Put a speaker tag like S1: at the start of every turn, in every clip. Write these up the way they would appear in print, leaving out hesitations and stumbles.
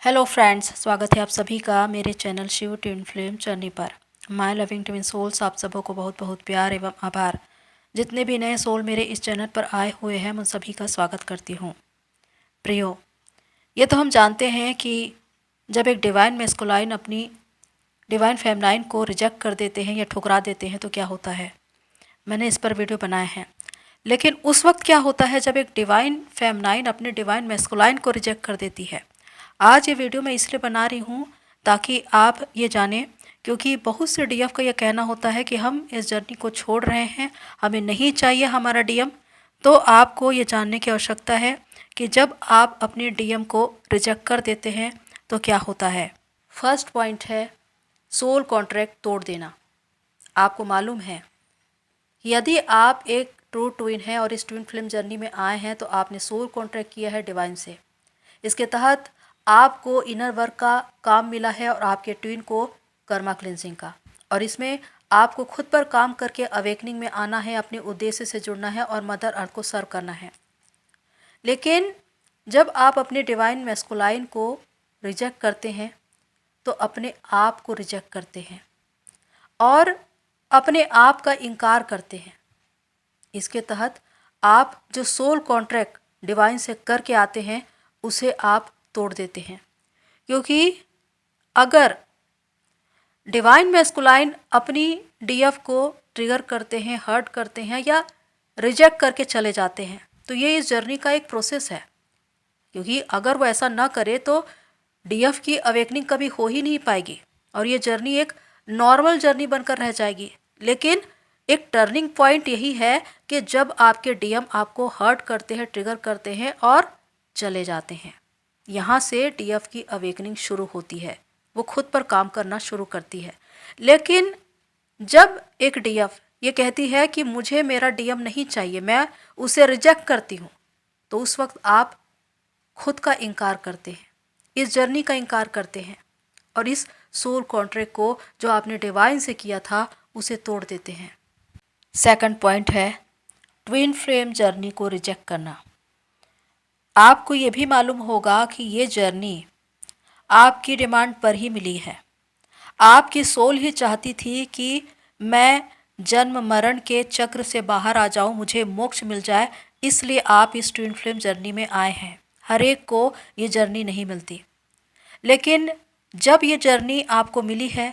S1: Hello friends, स्वागत है आप सभी का मेरे channel Shiv twin flame journey पर। माय लविंग ट्विन सोल्स, आप सबों को बहुत बहुत प्यार एवं आभार। जितने भी नए सोल मेरे इस चैनल पर आए हुए हैं, मैं सभी का स्वागत करती हूँ। प्रियो, ये तो हम जानते हैं कि जब एक डिवाइन मैस्कुलाइन अपनी डिवाइन फेमनाइन को रिजेक्ट कर देते हैं या ठुकरा देते हैं तो क्या होता है। मैंने इस पर वीडियो बनाए हैं। लेकिन उस वक्त क्या होता है जब एक डिवाइन फेमनाइन अपने डिवाइन मैस्कुलाइन को रिजेक्ट कर देती है। आज ये वीडियो मैं इसलिए बना रही हूँ ताकि आप ये जानें, क्योंकि बहुत से डीएफ का ये कहना होता है कि हम इस जर्नी को छोड़ रहे हैं, हमें नहीं चाहिए हमारा डीएम। तो आपको ये जानने की आवश्यकता है कि जब आप अपने डीएम को रिजेक्ट कर देते हैं तो क्या होता है। फर्स्ट पॉइंट है सोल कॉन्ट्रैक्ट तोड़ देना। आपको मालूम है, यदि आप एक ट्रू ट्विन हैं और इस ट्विन फ्लेम जर्नी में आए हैं तो आपने सोल कॉन्ट्रैक्ट किया है डिवाइन से। इसके तहत आपको इनर वर्क का काम मिला है और आपके ट्विन को कर्मा क्लिनजिंग का, और इसमें आपको खुद पर काम करके अवेकनिंग में आना है, अपने उद्देश्य से जुड़ना है और मदर अर्थ को सर्व करना है। लेकिन जब आप अपने डिवाइन मैस्कुलाइन को रिजेक्ट करते हैं तो अपने आप को रिजेक्ट करते हैं और अपने आप का इनकार करते हैं। इसके तहत आप जो सोल कॉन्ट्रैक्ट डिवाइन से करके आते हैं उसे आप तोड़ देते हैं, क्योंकि अगर डिवाइन मैस्कुलाइन अपनी डीएफ को ट्रिगर करते हैं, हर्ट करते हैं या रिजेक्ट करके चले जाते हैं तो ये इस जर्नी का एक प्रोसेस है। क्योंकि अगर वो ऐसा ना करे तो डीएफ की अवेकनिंग कभी हो ही नहीं पाएगी और ये जर्नी एक नॉर्मल जर्नी बनकर रह जाएगी। लेकिन एक टर्निंग पॉइंट यही है कि जब आपके डीएम आपको हर्ट करते हैं, ट्रिगर करते हैं और चले जाते हैं, यहाँ से डीएफ की अवेकनिंग शुरू होती है, वो खुद पर काम करना शुरू करती है। लेकिन जब एक डीएफ ये कहती है कि मुझे मेरा डीएम नहीं चाहिए, मैं उसे रिजेक्ट करती हूँ, तो उस वक्त आप खुद का इनकार करते हैं, इस जर्नी का इनकार करते हैं और इस सोल कॉन्ट्रैक्ट को जो आपने डिवाइन से किया था उसे तोड़ देते हैं। सेकंड पॉइंट है ट्विन फ्लेम जर्नी को रिजेक्ट करना। आपको ये भी मालूम होगा कि ये जर्नी आपकी डिमांड पर ही मिली है। आपकी सोल ही चाहती थी कि मैं जन्म मरण के चक्र से बाहर आ जाऊं, मुझे मोक्ष मिल जाए, इसलिए आप इस ट्विन फ्लेम जर्नी में आए हैं। हर एक को ये जर्नी नहीं मिलती, लेकिन जब ये जर्नी आपको मिली है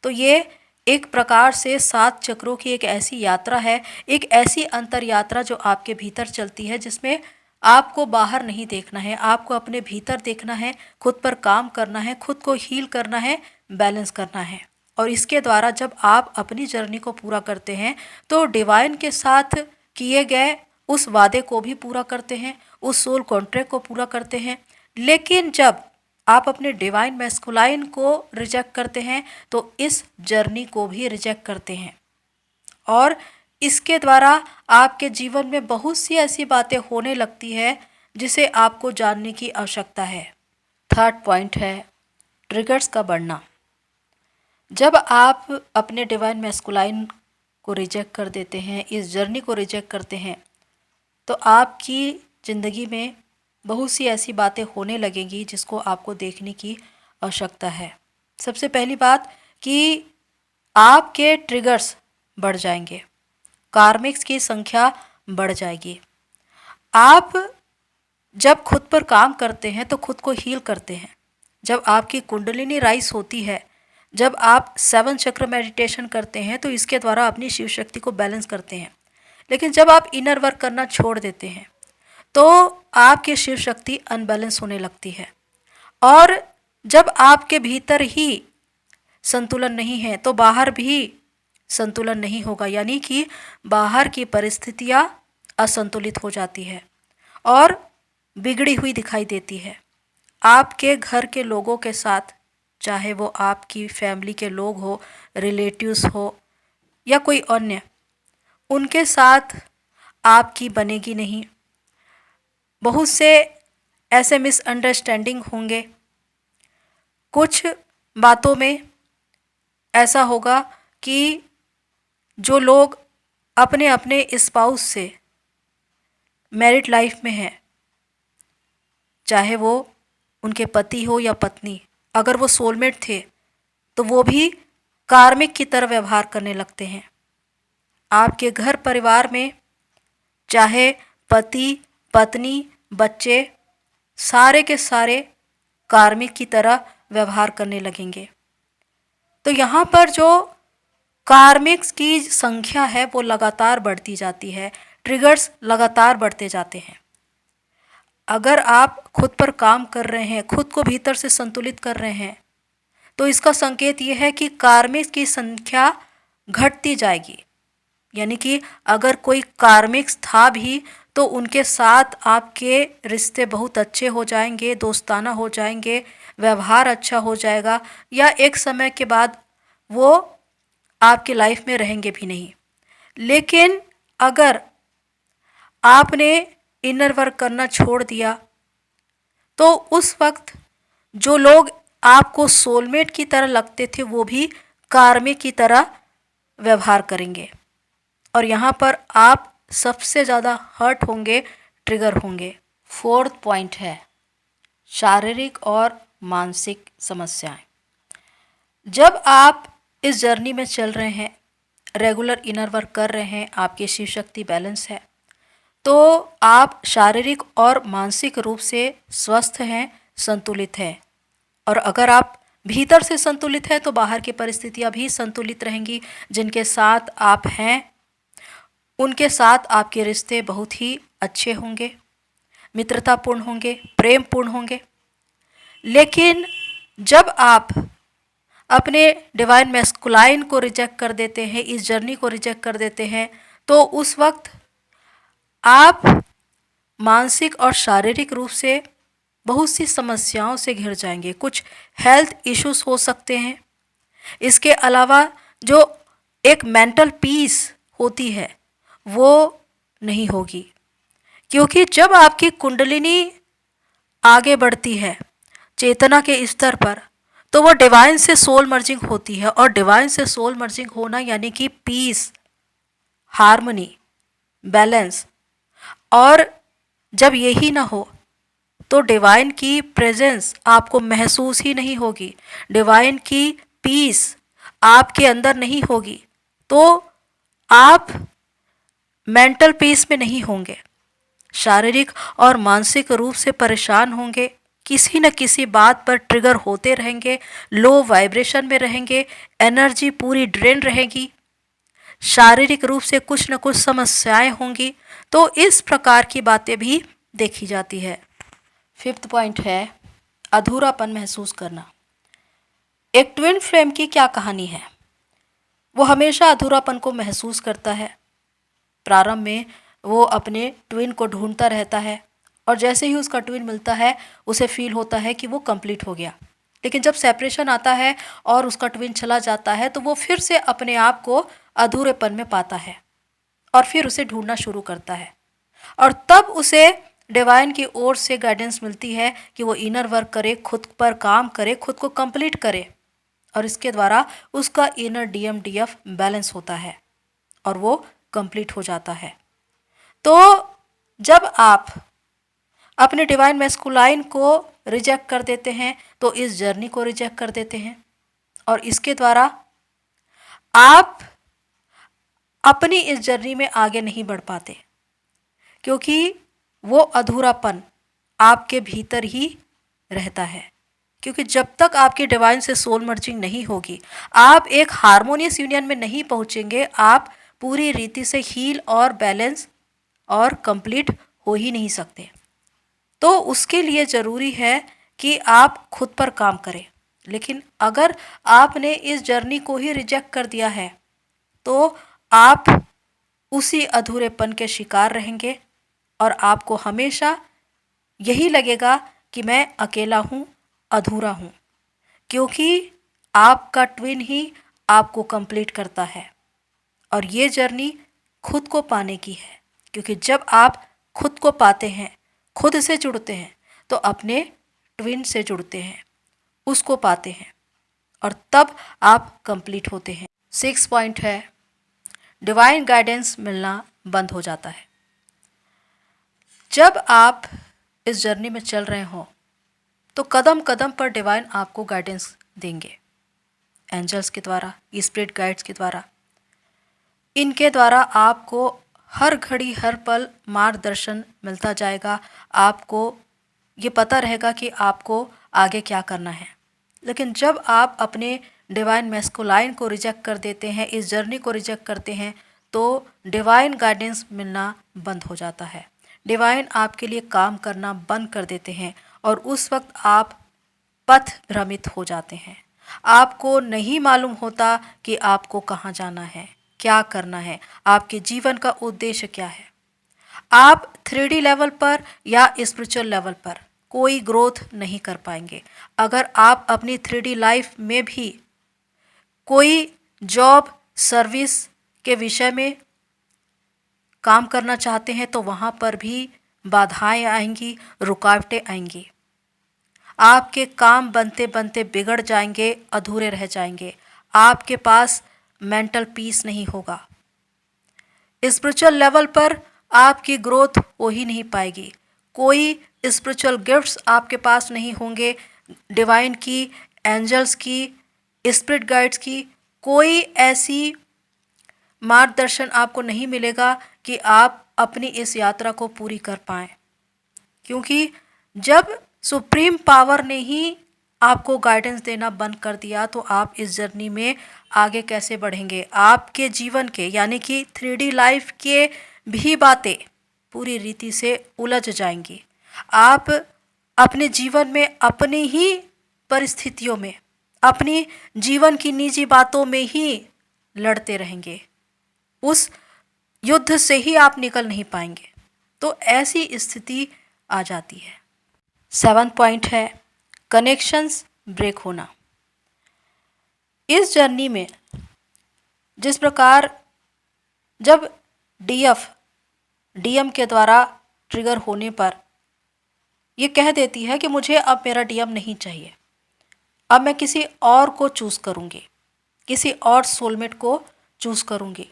S1: तो ये एक प्रकार से 7 चक्रों की एक ऐसी यात्रा है, एक ऐसी अंतर यात्रा जो आपके भीतर चलती है, जिसमें आपको बाहर नहीं देखना है, आपको अपने भीतर देखना है, खुद पर काम करना है, खुद को हील करना है, बैलेंस करना है। और इसके द्वारा जब आप अपनी जर्नी को पूरा करते हैं तो डिवाइन के साथ किए गए उस वादे को भी पूरा करते हैं, उस सोल कॉन्ट्रैक्ट को पूरा करते हैं। लेकिन जब आप अपने डिवाइन मैस्कुलाइन को रिजेक्ट करते हैं तो इस जर्नी को भी रिजेक्ट करते हैं और इसके द्वारा आपके जीवन में बहुत सी ऐसी बातें होने लगती है जिसे आपको जानने की आवश्यकता है। थर्ड पॉइंट है ट्रिगर्स का बढ़ना। जब आप अपने डिवाइन मैस्कुलाइन को रिजेक्ट कर देते हैं, इस जर्नी को रिजेक्ट करते हैं, तो आपकी ज़िंदगी में बहुत सी ऐसी बातें होने लगेंगी जिसको आपको देखने की आवश्यकता है। सबसे पहली बात कि आपके ट्रिगर्स बढ़ जाएंगे, कार्मिक्स की संख्या बढ़ जाएगी। आप जब खुद पर काम करते हैं तो खुद को हील करते हैं। जब आपकी कुंडलिनी राइज होती है, जब आप 7 चक्र मेडिटेशन करते हैं तो इसके द्वारा अपनी शिव शक्ति को बैलेंस करते हैं। लेकिन जब आप इनर वर्क करना छोड़ देते हैं तो आपकी शिव शक्ति अनबैलेंस होने लगती है और जब आपके भीतर ही संतुलन नहीं है तो बाहर भी संतुलन नहीं होगा, यानी कि बाहर की परिस्थितियाँ असंतुलित हो जाती है और बिगड़ी हुई दिखाई देती है। आपके घर के लोगों के साथ, चाहे वो आपकी फैमिली के लोग हो, रिलेटिव्स हो या कोई अन्य, उनके साथ आपकी बनेगी नहीं। बहुत से ऐसे मिसअंडरस्टैंडिंग होंगे। कुछ बातों में ऐसा होगा कि जो लोग अपने अपने स्पाउस से मैरिड लाइफ में हैं, चाहे वो उनके पति हो या पत्नी, अगर वो सोलमेट थे तो वो भी कार्मिक की तरह व्यवहार करने लगते हैं। आपके घर परिवार में चाहे पति, पत्नी, बच्चे सारे के सारे कार्मिक की तरह व्यवहार करने लगेंगे। तो यहाँ पर जो कार्मिक्स की संख्या है वो लगातार बढ़ती जाती है, ट्रिगर्स लगातार बढ़ते जाते हैं। अगर आप खुद पर काम कर रहे हैं, खुद को भीतर से संतुलित कर रहे हैं, तो इसका संकेत ये है कि कार्मिक्स की संख्या घटती जाएगी। यानी कि अगर कोई कार्मिक्स था भी तो उनके साथ आपके रिश्ते बहुत अच्छे हो जाएंगे, दोस्ताना हो जाएंगे, व्यवहार अच्छा हो जाएगा, या एक समय के बाद वो आपकी लाइफ में रहेंगे भी नहीं। लेकिन अगर आपने इनर वर्क करना छोड़ दिया तो उस वक्त जो लोग आपको सोलमेट की तरह लगते थे वो भी कार्मिक की तरह व्यवहार करेंगे, और यहाँ पर आप सबसे ज़्यादा हर्ट होंगे, ट्रिगर होंगे। फोर्थ पॉइंट है शारीरिक और मानसिक समस्याएं। जब आप इस जर्नी में चल रहे हैं, रेगुलर इनर वर्क कर रहे हैं, आपकी शिव शक्ति बैलेंस है, तो आप शारीरिक और मानसिक रूप से स्वस्थ हैं, संतुलित हैं। और अगर आप भीतर से संतुलित हैं तो बाहर की परिस्थितियां भी संतुलित रहेंगी। जिनके साथ आप हैं उनके साथ आपके रिश्ते बहुत ही अच्छे होंगे, मित्रतापूर्ण होंगे, प्रेमपूर्ण होंगे। लेकिन जब आप अपने डिवाइन मैस्कुलाइन को रिजेक्ट कर देते हैं, इस जर्नी को रिजेक्ट कर देते हैं, तो उस वक्त आप मानसिक और शारीरिक रूप से बहुत सी समस्याओं से घिर जाएंगे। कुछ हेल्थ इश्यूज हो सकते हैं। इसके अलावा जो एक मेंटल पीस होती है वो नहीं होगी, क्योंकि जब आपकी कुंडलिनी आगे बढ़ती है चेतना के स्तर पर तो वो डिवाइन से सोल मर्जिंग होती है, और डिवाइन से सोल मर्जिंग होना यानी कि पीस, हार्मनी, बैलेंस। और जब यही ना हो तो डिवाइन की प्रेजेंस आपको महसूस ही नहीं होगी, डिवाइन की पीस आपके अंदर नहीं होगी, तो आप मेंटल पीस में नहीं होंगे, शारीरिक और मानसिक रूप से परेशान होंगे, किसी न किसी बात पर ट्रिगर होते रहेंगे, लो वाइब्रेशन में रहेंगे, एनर्जी पूरी ड्रेन रहेगी, शारीरिक रूप से कुछ न कुछ समस्याएं होंगी। तो इस प्रकार की बातें भी देखी जाती है। फिफ्थ पॉइंट है अधूरापन महसूस करना। एक ट्विन फ्लेम की क्या कहानी है? वो हमेशा अधूरापन को महसूस करता है। प्रारंभ में वो अपने ट्विन को ढूंढता रहता है, और जैसे ही उसका ट्विन मिलता है उसे फील होता है कि वो कंप्लीट हो गया। लेकिन जब सेपरेशन आता है और उसका ट्विन चला जाता है तो वो फिर से अपने आप को अधूरेपन में पाता है और फिर उसे ढूंढना शुरू करता है। और तब उसे डिवाइन की ओर से गाइडेंस मिलती है कि वो इनर वर्क करे, खुद पर काम करे, खुद को कंप्लीट करे, और इसके द्वारा उसका इनर DMDF बैलेंस होता है और वो कंप्लीट हो जाता है। तो जब आप अपने डिवाइन मैस्कुलाइन को रिजेक्ट कर देते हैं तो इस जर्नी को रिजेक्ट कर देते हैं, और इसके द्वारा आप अपनी इस जर्नी में आगे नहीं बढ़ पाते, क्योंकि वो अधूरापन आपके भीतर ही रहता है। क्योंकि जब तक आपकी डिवाइन से सोल मर्जिंग नहीं होगी, आप एक हार्मोनियस यूनियन में नहीं पहुंचेंगे, आप पूरी रीति से हील और बैलेंस और कंप्लीट हो ही नहीं सकते। तो उसके लिए ज़रूरी है कि आप खुद पर काम करें। लेकिन अगर आपने इस जर्नी को ही रिजेक्ट कर दिया है तो आप उसी अधूरेपन के शिकार रहेंगे, और आपको हमेशा यही लगेगा कि मैं अकेला हूँ, अधूरा हूँ, क्योंकि आपका ट्विन ही आपको कंप्लीट करता है। और ये जर्नी खुद को पाने की है, क्योंकि जब आप खुद को पाते हैं, खुद से जुड़ते हैं, तो अपने ट्विन से जुड़ते हैं, उसको पाते हैं, और तब आप कंप्लीट होते हैं। 6 पॉइंट है डिवाइन गाइडेंस मिलना बंद हो जाता है। जब आप इस जर्नी में चल रहे हो तो कदम कदम पर डिवाइन आपको गाइडेंस देंगे, एंजल्स के द्वारा, स्पिरिट गाइड्स के द्वारा। इनके द्वारा आपको हर घड़ी हर पल मार्गदर्शन मिलता जाएगा। आपको ये पता रहेगा कि आपको आगे क्या करना है। लेकिन जब आप अपने डिवाइन मैस्कुलाइन को रिजेक्ट कर देते हैं, इस जर्नी को रिजेक्ट करते हैं, तो डिवाइन गाइडेंस मिलना बंद हो जाता है। डिवाइन आपके लिए काम करना बंद कर देते हैं और उस वक्त आप पथ भ्रमित हो जाते हैं। आपको नहीं मालूम होता कि आपको कहाँ जाना है, क्या करना है, आपके जीवन का उद्देश्य क्या है। आप 3D लेवल पर या स्पिरिचुअल लेवल पर कोई ग्रोथ नहीं कर पाएंगे। अगर आप अपनी 3D लाइफ में भी कोई जॉब सर्विस के विषय में काम करना चाहते हैं तो वहाँ पर भी बाधाएं आएंगी, रुकावटें आएंगी। आपके काम बनते बनते बिगड़ जाएंगे, अधूरे रह जाएंगे। आपके पास मेंटल पीस नहीं होगा। स्पिरिचुअल लेवल पर आपकी ग्रोथ हो ही नहीं पाएगी। कोई स्पिरिचुअल गिफ्ट्स आपके पास नहीं होंगे, डिवाइन की, एंजल्स की, स्पिरिट गाइड्स की कोई ऐसी मार्गदर्शन आपको नहीं मिलेगा कि आप अपनी इस यात्रा को पूरी कर पाएं। क्योंकि जब सुप्रीम पावर ने ही आपको गाइडेंस देना बंद कर दिया तो आप इस जर्नी में आगे कैसे बढ़ेंगे। आपके जीवन के यानी कि 3D लाइफ के भी बातें पूरी रीति से उलझ जाएंगी। आप अपने जीवन में अपनी ही परिस्थितियों में, अपनी जीवन की निजी बातों में ही लड़ते रहेंगे। उस युद्ध से ही आप निकल नहीं पाएंगे। तो ऐसी स्थिति आ जाती है। 7 पॉइंट है कनेक्शंस ब्रेक होना। इस जर्नी में जिस प्रकार जब डीएम के द्वारा ट्रिगर होने पर ये कह देती है कि मुझे अब मेरा डीएम नहीं चाहिए, अब मैं किसी और को चूज़ करूँगी, किसी और सोलमेट को चूज़ करूँगी।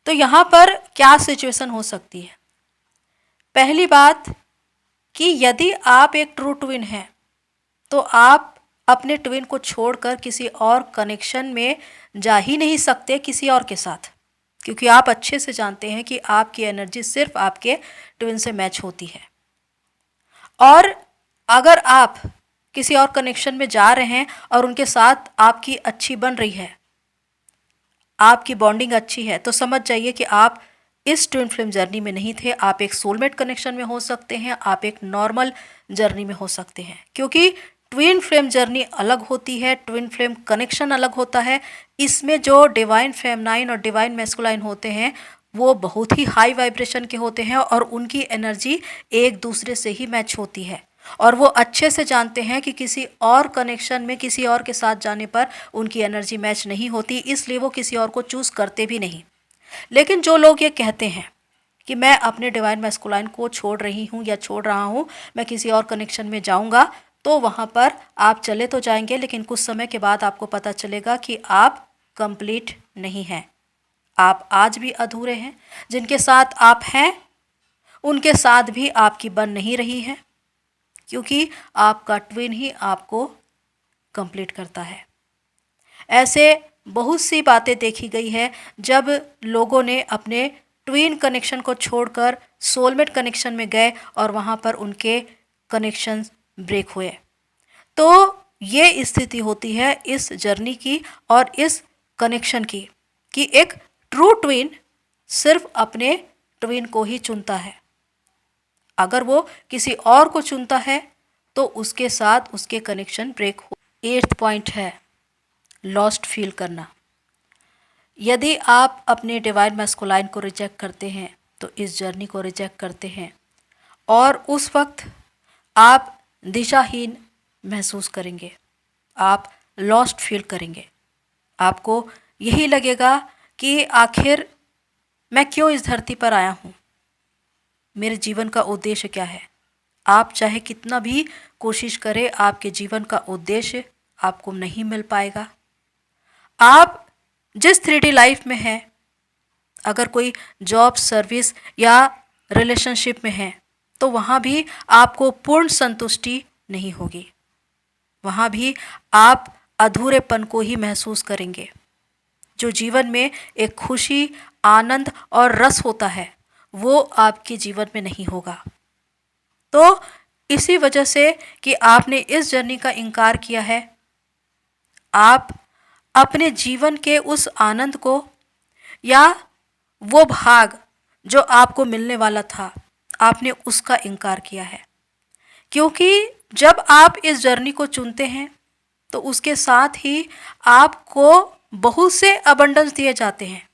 S1: तो यहाँ पर क्या सिचुएशन हो सकती है? पहली बात कि यदि आप एक ट्रू ट्विन हैं तो आप अपने ट्विन को छोड़कर किसी और कनेक्शन में जा ही नहीं सकते किसी और के साथ, क्योंकि आप अच्छे से जानते हैं कि आपकी एनर्जी सिर्फ आपके ट्विन से मैच होती है। और अगर आप किसी और कनेक्शन में जा रहे हैं और उनके साथ आपकी अच्छी बन रही है, आपकी बॉन्डिंग अच्छी है, तो समझ जाइए कि आप इस ट्विन फ्लेम जर्नी में नहीं थे। आप एक सोलमेट कनेक्शन में हो सकते हैं, आप एक नॉर्मल जर्नी में हो सकते हैं। क्योंकि ट्विन फ्लेम जर्नी अलग होती है, ट्विन फ्लेम कनेक्शन अलग होता है। इसमें जो डिवाइन फेमनाइन और डिवाइन मैस्कुलाइन होते हैं वो बहुत ही हाई वाइब्रेशन के होते हैं और उनकी एनर्जी एक दूसरे से ही मैच होती है और वो अच्छे से जानते हैं कि किसी और कनेक्शन में किसी और के साथ जाने पर उनकी एनर्जी मैच नहीं होती, इसलिए वो किसी और को चूज़ करते भी नहीं। लेकिन जो लोग ये कहते हैं कि मैं अपने डिवाइन मैस्कुलाइन को छोड़ रही हूँ या छोड़ रहा हूँ, मैं किसी और कनेक्शन में जाऊँगा, तो वहाँ पर आप चले तो जाएंगे लेकिन कुछ समय के बाद आपको पता चलेगा कि आप कंप्लीट नहीं हैं, आप आज भी अधूरे हैं। जिनके साथ आप हैं उनके साथ भी आपकी बन नहीं रही है, क्योंकि आपका ट्विन ही आपको कंप्लीट करता है। ऐसे बहुत सी बातें देखी गई है जब लोगों ने अपने ट्विन कनेक्शन को छोड़कर सोलमेट कनेक्शन में गए और वहाँ पर उनके कनेक्शन ब्रेक हुए। तो ये स्थिति होती है इस जर्नी की और इस कनेक्शन की कि एक ट्रू ट्विन सिर्फ अपने ट्विन को ही चुनता है। अगर वो किसी और को चुनता है तो उसके साथ उसके कनेक्शन ब्रेक हो। 8th पॉइंट है लॉस्ट फील करना। यदि आप अपने डिवाइन मैस्कुलाइन को रिजेक्ट करते हैं तो इस जर्नी को रिजेक्ट करते हैं और उस वक्त आप दिशाहीन महसूस करेंगे, आप लॉस्ट फील करेंगे। आपको यही लगेगा कि आखिर मैं क्यों इस धरती पर आया हूँ, मेरे जीवन का उद्देश्य क्या है। आप चाहे कितना भी कोशिश करें, आपके जीवन का उद्देश्य आपको नहीं मिल पाएगा। आप जिस 3D लाइफ में हैं, अगर कोई जॉब सर्विस या रिलेशनशिप में है तो वहाँ भी आपको पूर्ण संतुष्टि नहीं होगी। वहाँ भी आप अधूरेपन को ही महसूस करेंगे। जो जीवन में एक खुशी, आनंद और रस होता है वो आपके जीवन में नहीं होगा। तो इसी वजह से कि आपने इस जर्नी का इनकार किया है, आप अपने जीवन के उस आनंद को या वो भाग जो आपको मिलने वाला था, आपने उसका इनकार किया है। क्योंकि जब आप इस जर्नी को चुनते हैं तो उसके साथ ही आपको बहुत से अबंडेंस दिए जाते हैं।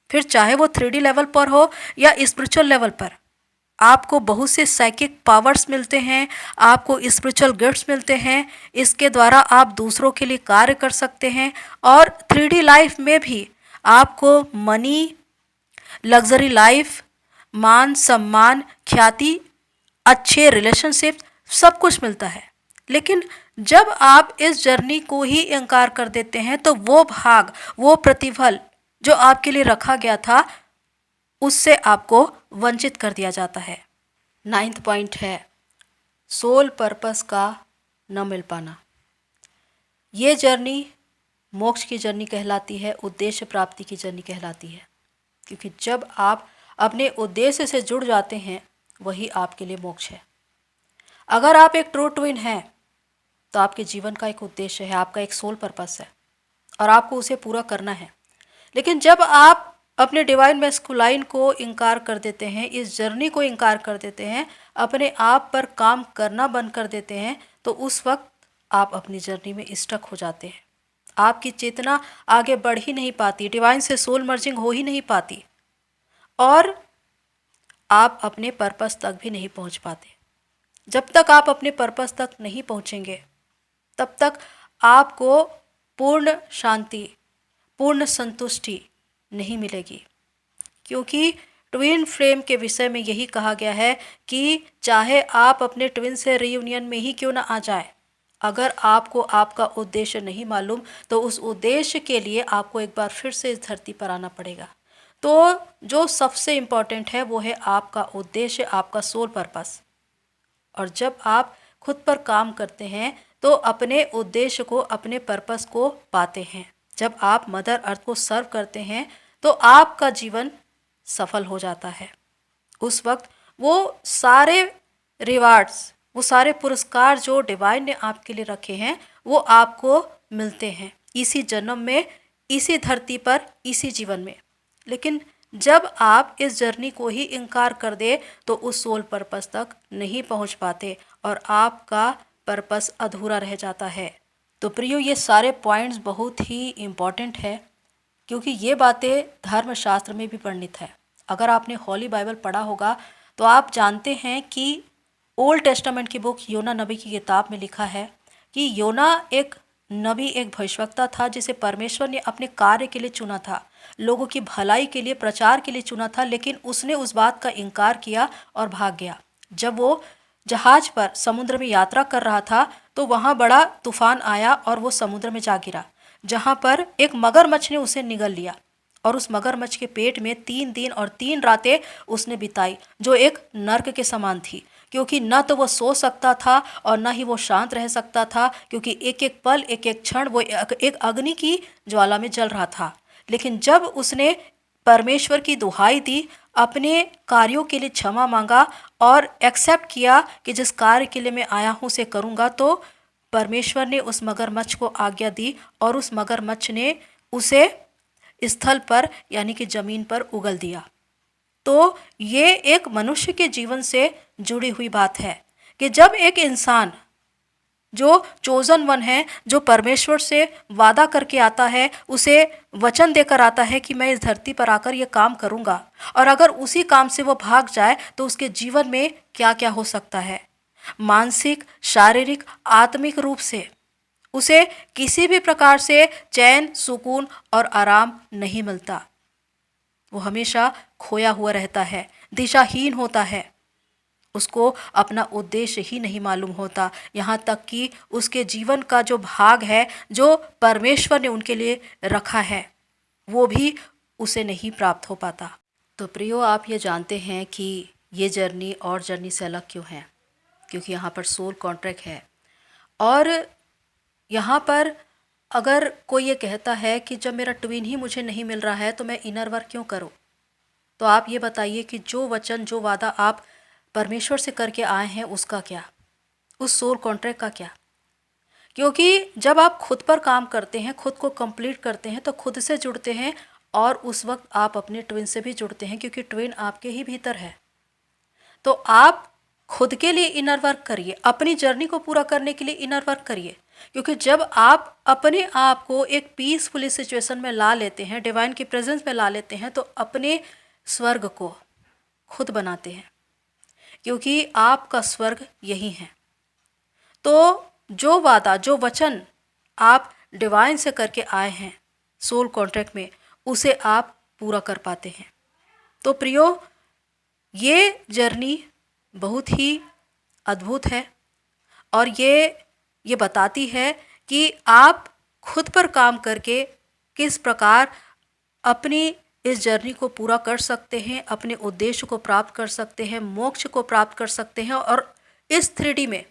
S1: फिर चाहे वो 3D लेवल पर हो या स्पिरिचुअल लेवल पर, आपको बहुत से साइकिक पावर्स मिलते हैं, आपको स्पिरिचुअल गिफ्ट्स मिलते हैं। इसके द्वारा आप दूसरों के लिए कार्य कर सकते हैं। और 3D लाइफ में भी आपको मनी, लग्जरी लाइफ, मान सम्मान, ख्याति, अच्छे रिलेशनशिप, सब कुछ मिलता है। लेकिन जब आप इस जर्नी को ही इनकार कर देते हैं तो वो भाग, वो प्रतिफल जो आपके लिए रखा गया था उससे आपको वंचित कर दिया जाता है। 9th पॉइंट है सोल पर्पस का न मिल पाना। ये जर्नी मोक्ष की जर्नी कहलाती है, उद्देश्य प्राप्ति की जर्नी कहलाती है। क्योंकि जब आप अपने उद्देश्य से जुड़ जाते हैं वही आपके लिए मोक्ष है। अगर आप एक ट्रू ट्विन हैं तो आपके जीवन का एक उद्देश्य है, आपका एक सोल पर्पस है और आपको उसे पूरा करना है। लेकिन जब आप अपने डिवाइन मैस्कुलाइन को इनकार कर देते हैं, इस जर्नी को इनकार कर देते हैं, अपने आप पर काम करना बंद कर देते हैं, तो उस वक्त आप अपनी जर्नी में स्टक हो जाते हैं। आपकी चेतना आगे बढ़ ही नहीं पाती, डिवाइन से सोल मर्जिंग हो ही नहीं पाती और आप अपने पर्पस तक भी नहीं पहुंच पाते। जब तक आप अपने पर्पस तक नहीं पहुंचेंगे तब तक आपको पूर्ण शांति, पूर्ण संतुष्टि नहीं मिलेगी। क्योंकि ट्विन फ्लेम के विषय में यही कहा गया है कि चाहे आप अपने ट्विन से रियूनियन में ही क्यों ना आ जाए, अगर आपको आपका उद्देश्य नहीं मालूम तो उस उद्देश्य के लिए आपको एक बार फिर से इस धरती पर आना पड़ेगा। तो जो सबसे इम्पॉर्टेंट है वो है आपका उद्देश्य, आपका सोल पर्पस। और जब आप खुद पर काम करते हैं तो अपने उद्देश्य को, अपने पर्पस को पाते हैं। जब आप मदर अर्थ को सर्व करते हैं तो आपका जीवन सफल हो जाता है। उस वक्त वो सारे रिवार्ड्स, वो सारे पुरस्कार जो डिवाइन ने आपके लिए रखे हैं वो आपको मिलते हैं इसी जन्म में, इसी धरती पर, इसी जीवन में। लेकिन जब आप इस जर्नी को ही इनकार कर दे तो उस सोल पर्पस तक नहीं पहुंच पाते और आपका पर्पस अधूरा रह जाता है। तो प्रियो, ये सारे पॉइंट्स बहुत ही इम्पॉर्टेंट है क्योंकि ये बातें धर्मशास्त्र में भी वर्णित है। अगर आपने हॉली बाइबल पढ़ा होगा तो आप जानते हैं कि ओल्ड टेस्टामेंट की बुक योना नबी की किताब में लिखा है कि योना एक नबी, एक भविष्यवक्ता था जिसे परमेश्वर ने अपने कार्य के लिए चुना था, लोगों की भलाई के लिए, प्रचार के लिए चुना था। लेकिन उसने उस बात का इनकार किया और भाग गया। जब वो जहाज पर समुद्र में यात्रा कर रहा था तो वहाँ बड़ा तूफान आया और वो समुद्र में जा गिरा, जहाँ पर एक मगरमच्छ ने उसे निगल लिया और उस मगरमच्छ के पेट में 3 दिन और 3 रातें उसने बिताई, जो एक नर्क के समान थी। क्योंकि न तो वो सो सकता था और न ही वो शांत रह सकता था, क्योंकि एक एक पल, एक एक क्षण वो एक अग्नि की ज्वाला में जल रहा था। लेकिन जब उसने परमेश्वर की दुहाई दी, अपने कार्यों के लिए क्षमा मांगा और एक्सेप्ट किया कि जिस कार्य के लिए मैं आया हूँ उसे करूँगा, तो परमेश्वर ने उस मगरमच्छ को आज्ञा दी और उस मगरमच्छ ने उसे स्थल पर यानी कि ज़मीन पर उगल दिया। तो ये एक मनुष्य के जीवन से जुड़ी हुई बात है कि जब एक इंसान जो चोजन वन है, जो परमेश्वर से वादा करके आता है, उसे वचन देकर आता है कि मैं इस धरती पर आकर ये काम करूँगा, और अगर उसी काम से वो भाग जाए तो उसके जीवन में क्या क्या हो सकता है। मानसिक, शारीरिक, आत्मिक रूप से उसे किसी भी प्रकार से चैन, सुकून और आराम नहीं मिलता। वो हमेशा खोया हुआ रहता है, दिशाहीन होता है, उसको अपना उद्देश्य ही नहीं मालूम होता। यहाँ तक कि उसके जीवन का जो भाग है, जो परमेश्वर ने उनके लिए रखा है, वो भी उसे नहीं प्राप्त हो पाता। तो प्रियो, आप ये जानते हैं कि ये जर्नी और जर्नी से अलग क्यों है? क्योंकि यहाँ पर सोल कॉन्ट्रैक्ट है। और यहाँ पर अगर कोई ये कहता है कि जब मेरा ट्विन ही मुझे नहीं मिल रहा है तो मैं इनर वर्क क्यों करूँ, तो आप ये बताइए कि जो वचन, जो वादा आप परमेश्वर से करके आए हैं उसका क्या, उस सोल कॉन्ट्रैक्ट का क्या? क्योंकि जब आप खुद पर काम करते हैं, खुद को कंप्लीट करते हैं, तो खुद से जुड़ते हैं और उस वक्त आप अपने ट्विन से भी जुड़ते हैं, क्योंकि ट्विन आपके ही भीतर है। तो आप खुद के लिए इनर वर्क करिए, अपनी जर्नी को पूरा करने के लिए इनर वर्क करिए, क्योंकि जब आप अपने आप को एक पीसफुल सिचुएशन में ला लेते हैं, डिवाइन की प्रेजेंस में ला लेते हैं, तो अपने स्वर्ग को खुद बनाते हैं, क्योंकि आपका स्वर्ग यही है। तो जो वादा, जो वचन आप डिवाइन से करके आए हैं सोल कॉन्ट्रैक्ट में, उसे आप पूरा कर पाते हैं। तो प्रियो, ये जर्नी बहुत ही अद्भुत है और ये बताती है कि आप खुद पर काम करके किस प्रकार अपनी इस जर्नी को पूरा कर सकते हैं, अपने उद्देश्य को प्राप्त कर सकते हैं, मोक्ष को प्राप्त कर सकते हैं और इस 3D में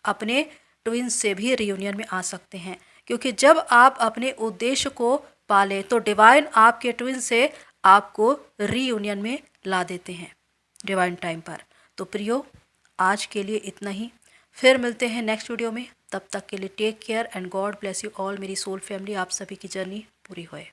S1: अपने ट्विन से भी रियूनियन में आ सकते हैं। क्योंकि जब आप अपने उद्देश्य को पालें तो डिवाइन आपके ट्विन से आपको रीयूनियन में ला देते हैं डिवाइन टाइम पर। तो प्रियो, आज के लिए इतना ही, फिर मिलते हैं नेक्स्ट वीडियो में। तब तक के लिए take care and God bless you all. मेरी सोल फैमिली, आप सभी की जर्नी पूरी होए।